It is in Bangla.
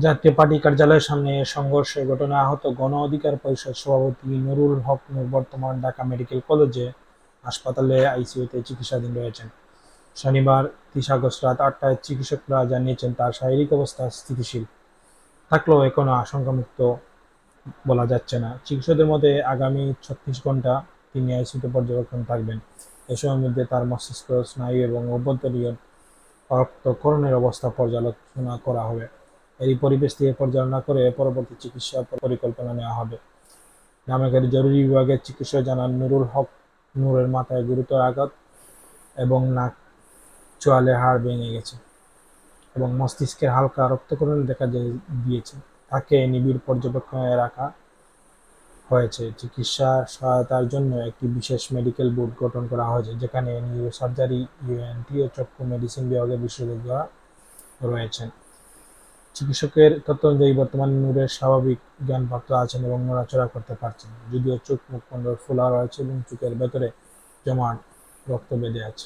জাতীয় পার্টি কার্যালয়ের সামনে সংঘর্ষের ঘটনায় আহত গণ অধিকার পরিষদ সভাপতি নুরুল হক নূর বর্তমান ঢাকা মেডিকেল কলেজে হাসপাতালে আইসিইউতে চিকিৎসাধীন রয়েছেন। শনিবার ৩০ আগস্ট রাত ৮টায় চিকিৎসকরা জানিয়েছেন তার শারীরিক অবস্থা স্থিতিশীল থাকলেও এখনো আশঙ্কামুক্ত বলা যাচ্ছে না। চিকিৎসকদের মতে আগামী ৩৬ ঘণ্টা তিনি আইসিইউতে পর্যবেক্ষণ থাকবেন। এ সময়ের মধ্যে তার মস্তিষ্ক, স্নায়ু এবং অভ্যন্তরীণ রক্তক্ষরণের অবস্থা পর্যালোচনা করা হবে। এই পরিবেশ থেকে পর্যালোচনা করে পরবর্তী চিকিৎসা পরিকল্পনা নেওয়া হবে। নামকারী জরুরি বিভাগের চিকিৎসক জানান, নুরুল হক নূরের মাথায় গুরুতর আঘাত এবং নাক, চোয়ালে হাড় ভেঙে গেছে এবং মস্তিষ্কের হালকা রক্তক্ষরণ দেখা দিয়েছে। তাকে নিবিড় পর্যবেক্ষণে রাখা হয়েছে। চিকিৎসা সহায়তার জন্য একটি বিশেষ মেডিকেল বোর্ড গঠন করা হয়েছে, যেখানে নিউরোসার্জারি, ইউএনটি ও চক্ষু মেডিসিন বিভাগের বিশেষজ্ঞরা রয়েছেন। চিকিৎসকের তথ্য অনুযায়ী বর্তমানে নূরের স্বাভাবিক জ্ঞানপ্রাপ্ত আছেন এবং নড়াচড়া করতে পারছেন, যদিও চোখ মুখমণ্ডল ফোলা রয়েছে এবং চোখের ভেতরে জমাট রক্ত বেঁধে আছে।